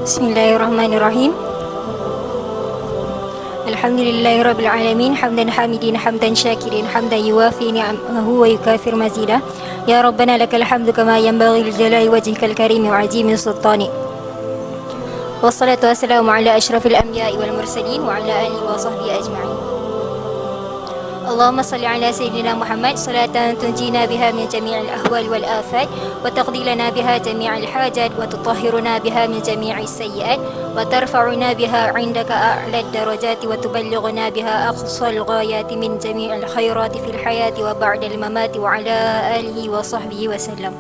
Bismillahirrahmanirrahim. Alhamdulillahirabbil alamin, hamdan hamidin, hamdan syakirin, hamdan yuwafi ni'amahu wa yukafir mazidah. Ya Rabbana lakal hamdu kama yanbaghi li jalali wajhikal karim wa azimi sultani. Wassalatu wassalamu ala asyrafil anbiya'i wal mursalin wa ala alihi wa sahbihi ajma'in. Allahumma salli ala sayyidina Muhammad salatan tunjina biha min jami'il ahwal wal afat wa taqdi lana biha jami'al hajat wa tutahhiruna biha min jami'is sayyi'at wa tarfa'una biha 'indaka a'la darajati wa tuballighuna biha aqsal ghayati min jami'il khairati fil hayati wa ba'dal mamati wa ala alihi wa sahbihi wa sallam.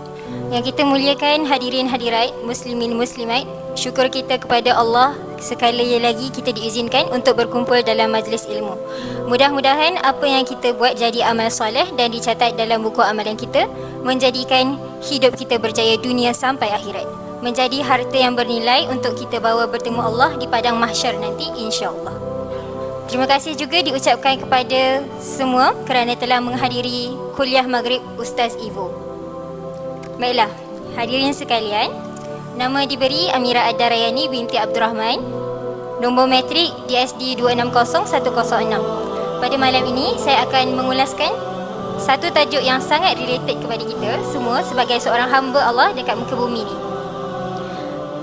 Yang kita muliakan hadirin hadirat, muslimin muslimat, syukur kita kepada Allah sekali lagi kita diizinkan untuk berkumpul dalam majlis ilmu. Mudah-mudahan apa yang kita buat jadi amal soleh dan dicatat dalam buku amalan kita, menjadikan hidup kita berjaya dunia sampai akhirat, menjadi harta yang bernilai untuk kita bawa bertemu Allah di padang mahsyar nanti, insya-Allah. Terima kasih juga diucapkan kepada semua kerana telah menghadiri kuliah maghrib Ustaz Ivo. Baiklah, hadirin sekalian, nama diberi Amira Ad-Darayani binti Abdul Rahman. Nombor matrik DSD 260106. Pada malam ini saya akan mengulaskan satu tajuk yang sangat related kepada kita semua sebagai seorang hamba Allah dekat muka bumi ni.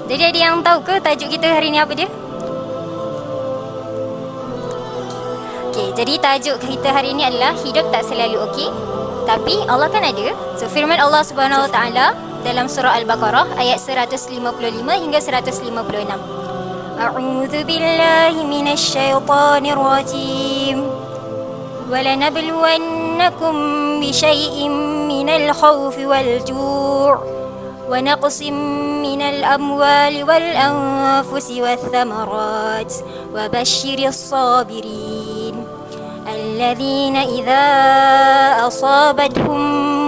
Jadi ada yang tahu ke tajuk kita hari ni apa dia? Okey, jadi tajuk kita hari ni adalah hidup tak selalu okey, tapi Allah kan ada. So firman Allah Subhanahu Wa Taala dalam surah Al-Baqarah ayat 155 hingga 156. A'udzu billahi minasy syaithanir rajim. Walanabluwannakum bisyai'in minal khaufi wal ju' wa naqsim minal amwali wal anfusi wath thamarat wa basyyiris sabirin alladzina idza asabatuhum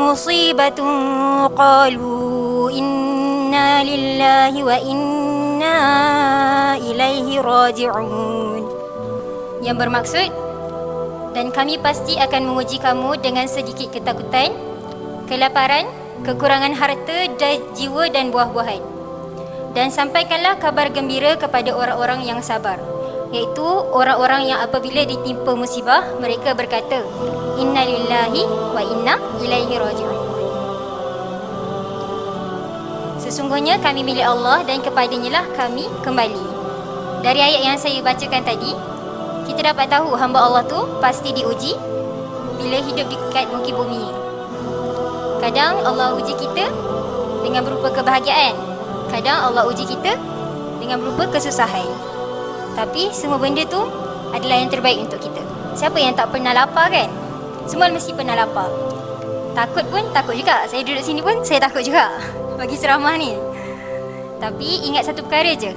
musibatun qalu inna lillahi wa inna ilaihi raji'un. Yang bermaksud, dan kami pasti akan menguji kamu dengan sedikit ketakutan, kelaparan, kekurangan harta dan jiwa dan buah-buahan. Dan sampaikanlah kabar gembira kepada orang-orang yang sabar, iaitu orang-orang yang apabila ditimpa musibah, mereka berkata, inna lillahi wa inna ilaihi raji'un. Sesungguhnya kami milik Allah dan kepadanya lah kami kembali. Dari ayat yang saya bacakan tadi, kita dapat tahu hamba Allah tu pasti diuji bila hidup dekat muka bumi. Kadang Allah uji kita dengan berupa kebahagiaan, kadang Allah uji kita dengan berupa kesusahan. Tapi semua benda tu adalah yang terbaik untuk kita. Siapa yang tak pernah lapar kan? Semua mesti pernah lapar. Takut pun takut juga. Saya duduk sini pun saya takut juga bagi ceramah ni. Tapi ingat satu perkara je,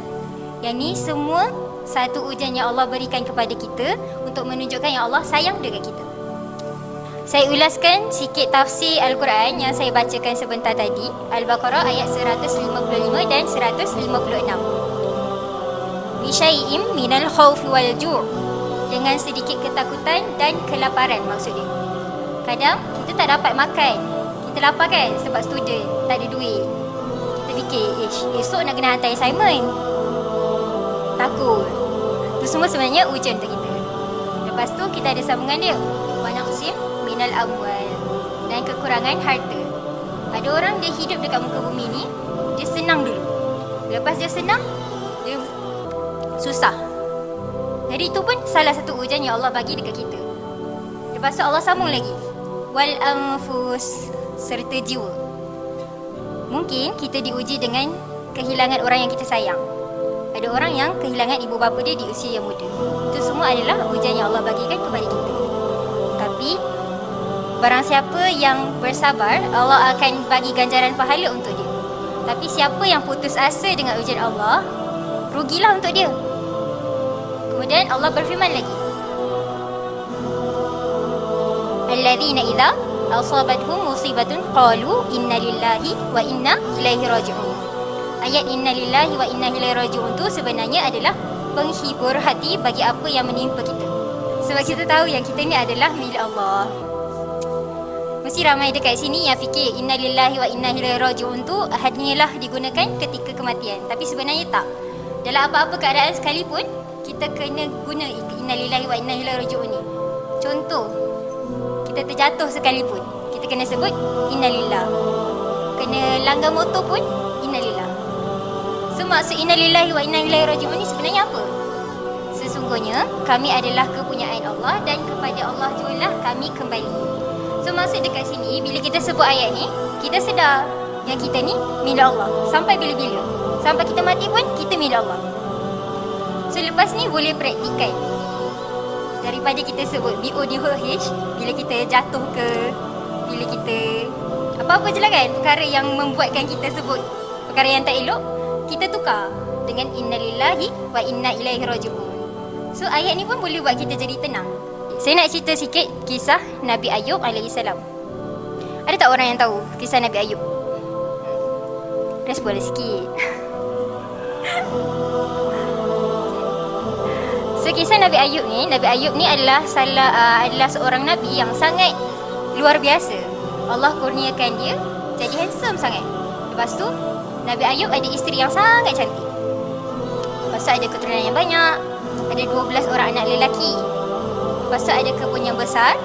yang ni semua satu ujian yang Allah berikan kepada kita untuk menunjukkan yang Allah sayang dekat kita. Saya ulaskan sikit tafsir Al-Quran yang saya bacakan sebentar tadi, Al-Baqarah ayat 155 dan 156. Bisyai'im minal khawfi wal ju', dengan sedikit ketakutan dan kelaparan maksudnya. Kadang kita tak dapat makan, kita lapar kan sebab student, tak ada duit. Kita fikir, esok nak kena hantar assignment, takut. Itu semua sebenarnya ujian untuk kita. Lepas tu kita ada sambungan dia, wa naqsim minal amwal, dan kekurangan harta. Ada orang dia hidup dekat muka bumi ni, dia senang dulu. Lepas dia senang, dia susah. Jadi itu pun salah satu ujian yang Allah bagi dekat kita. Lepas tu Allah sambung lagi, wal anfus, serta jiwa. Mungkin kita diuji dengan kehilangan orang yang kita sayang. Ada orang yang kehilangan ibu bapa dia di usia yang muda. Itu semua adalah ujian yang Allah bagikan kepada kita. Tapi barang siapa yang bersabar, Allah akan bagi ganjaran pahala untuk dia. Tapi siapa yang putus asa dengan ujian Allah, rugilah untuk dia. Kemudian Allah berfirman lagi, alladzina idza asabatuhum musibatun qalu inna lillahi wa inna ilaihi raji'un. Ayat inna lillahi wa inna ilaihi raji'un tu sebenarnya adalah penghibur hati bagi apa yang menimpa kita. Sebab kita tahu yang kita ni adalah milik Allah. Mesti ramai dekat sini yang fikir inna lillahi wa inna ilaihi raji'un tu hanyalah digunakan ketika kematian. Tapi sebenarnya tak. Dalam apa-apa keadaan sekalipun, kita kena guna innalillahi wa inna ilaihi raji'un ni. Contoh, kita terjatuh sekalipun, kita kena sebut innalillah. Kena langgar motor pun innalillah. So maksud innalillahi wa inna ilaihi raji'un ni sebenarnya apa? Sesungguhnya kami adalah kepunyaan Allah dan kepada Allah jugalah kami kembali. So maksud dekat sini, bila kita sebut ayat ni, kita sedar yang kita ni milik Allah sampai bila-bila. Sampai kita mati pun kita milik Allah. So lepas ni boleh praktikan. Daripada kita sebut BODH, bila kita jatuh ke, bila kita apa-apa je lah kan, perkara yang membuatkan kita sebut perkara yang tak elok, kita tukar dengan innalillahi wa inna ilaihi raji'un. So ayat ni pun boleh buat kita jadi tenang. Saya nak cerita sikit kisah Nabi Ayub AS. Ada tak orang yang tahu kisah Nabi Ayub? Respon sikit. So kisah Nabi Ayub ni adalah adalah seorang Nabi yang sangat luar biasa. Allah kurniakan dia jadi handsome sangat. Lepas tu Nabi Ayub ada isteri yang sangat cantik. Lepas tu ada keturunan yang banyak. Ada 12 orang anak lelaki. Lepas tu ada kebun yang besar.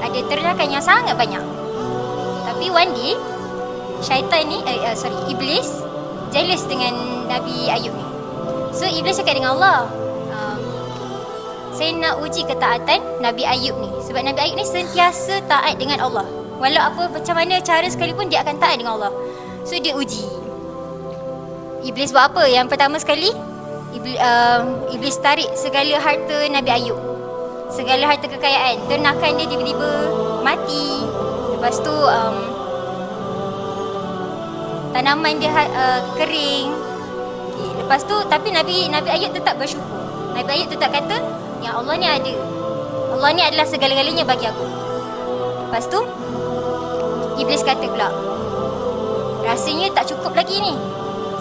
Ada ternakan yang sangat banyak. Tapi one day syaitan ni Iblis jealous dengan Nabi Ayub ni. So Iblis cakap dengan Allah, saya nak uji ketaatan Nabi Ayub ni. Sebab Nabi Ayub ni sentiasa taat dengan Allah. Walau apa macam mana cara sekalipun dia akan taat dengan Allah. So dia uji. Iblis buat apa? Yang pertama sekali, Iblis tarik segala harta Nabi Ayub, segala harta kekayaan. Ternakan dia tiba-tiba mati. Lepas tu tanaman dia kering. Okay. Lepas tu tapi Nabi Ayub tetap bersyukur. Nabi Ayub tetap kata, yang Allah ni ada. Allah ni adalah segala-galanya bagi aku. Lepas tu Iblis kata pula, rasanya tak cukup lagi ni.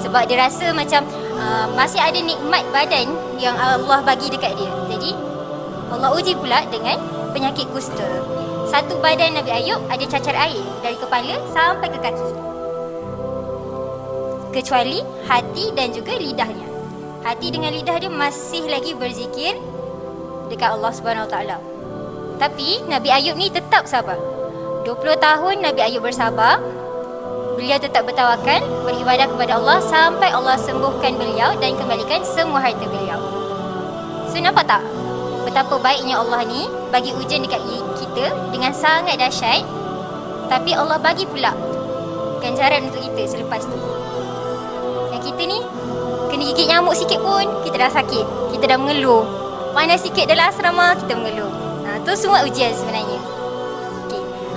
Sebab dia rasa macam masih ada nikmat badan yang Allah bagi dekat dia. Jadi Allah uji pula dengan penyakit kusta. Satu badan Nabi Ayub ada cacar air dari kepala sampai ke kaki, kecuali hati dan juga lidahnya. Hati dengan lidah dia masih lagi berzikir dekat Allah Subhanahu Wa Taala. Tapi Nabi Ayub ni tetap sabar. 20 tahun Nabi Ayub bersabar. Beliau tetap bertawakal, beribadah kepada Allah sampai Allah sembuhkan beliau dan kembalikan semua harta beliau. So nampak tak betapa baiknya Allah ni bagi ujian dekat kita dengan sangat dahsyat. Tapi Allah bagi pula ganjaran untuk kita selepas tu. Yang kita ni kena gigit nyamuk sikit pun kita dah sakit, kita dah mengeluh. Panas sikit dalam asrama kita mengeluh. Tu semua ujian sebenarnya.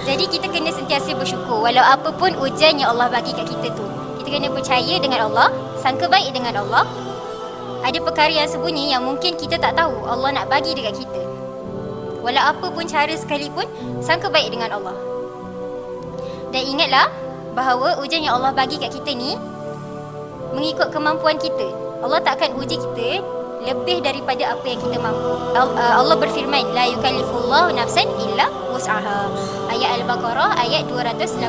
Jadi kita kena sentiasa bersyukur walau apa pun ujian yang Allah bagi kat kita tu. Kita kena percaya dengan Allah, sangka baik dengan Allah. Ada perkara yang sembunyi yang mungkin kita tak tahu Allah nak bagi dekat kita. Walau apa pun cara sekalipun, sangka baik dengan Allah. Dan ingatlah bahawa ujian yang Allah bagi kat kita ni mengikut kemampuan kita. Allah tak akan uji kita lebih daripada apa yang kita mampu. Allah berfirman, la yukallifullahu nafsan illa wus'aha. Ayat Al-Baqarah ayat 286.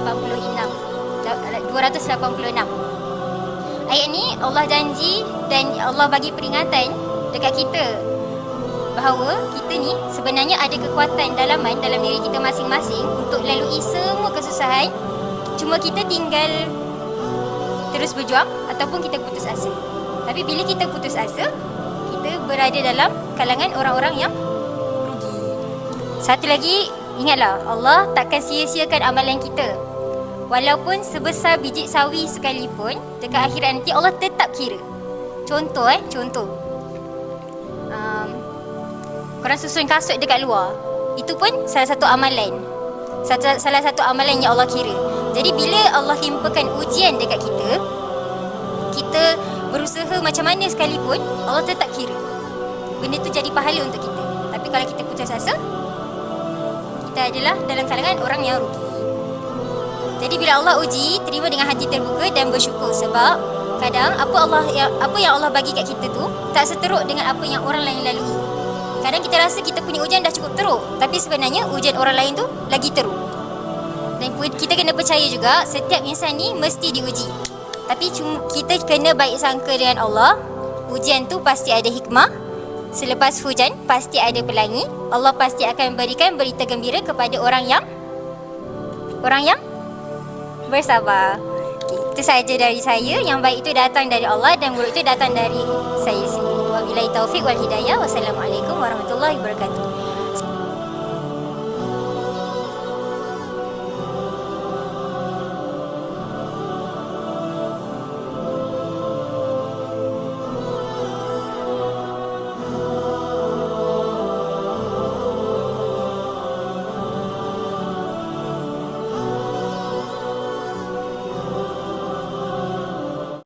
Ayat ni Allah janji dan Allah bagi peringatan dekat kita bahawa kita ni sebenarnya ada kekuatan dalaman dalam diri kita masing-masing untuk lalui semua kesusahan. Cuma kita tinggal terus berjuang ataupun kita putus asa. Tapi bila kita putus asa, kita berada dalam kalangan orang-orang yang rugi. Satu lagi, ingatlah Allah takkan sia-siakan amalan kita. Walaupun sebesar biji sawi sekalipun, dekat akhirat nanti Allah tetap kira. Contoh korang susun kasut dekat luar, itu pun salah satu amalan. Salah satu amalan yang Allah kira. Jadi bila Allah timpakan ujian dekat kita, kita berusaha macam mana sekalipun, Allah tetap kira. Benda tu jadi pahala untuk kita. Tapi kalau kita putus asa, kita adalah dalam kalangan orang yang rugi. Jadi bila Allah uji, terima dengan hati terbuka dan bersyukur. Sebab kadang apa yang Allah bagi kat kita tu tak seteruk dengan apa yang orang lain lalui. Kadang kita rasa kita punya ujian dah cukup teruk, tapi sebenarnya ujian orang lain tu lagi teruk. Dan kita kena percaya juga setiap insan ni mesti diuji. Tapi kita kena baik sangka dengan Allah Ujian tu pasti ada hikmah. Selepas hujan pasti ada pelangi. Allah pasti akan berikan berita gembira kepada orang yang bersabar. Itu saja dari saya. Yang baik itu datang dari Allah dan buruk itu datang dari saya sendiri. Wabillahi taufiq wal hidayah. Wassalamualaikum warahmatullahi wabarakatuh.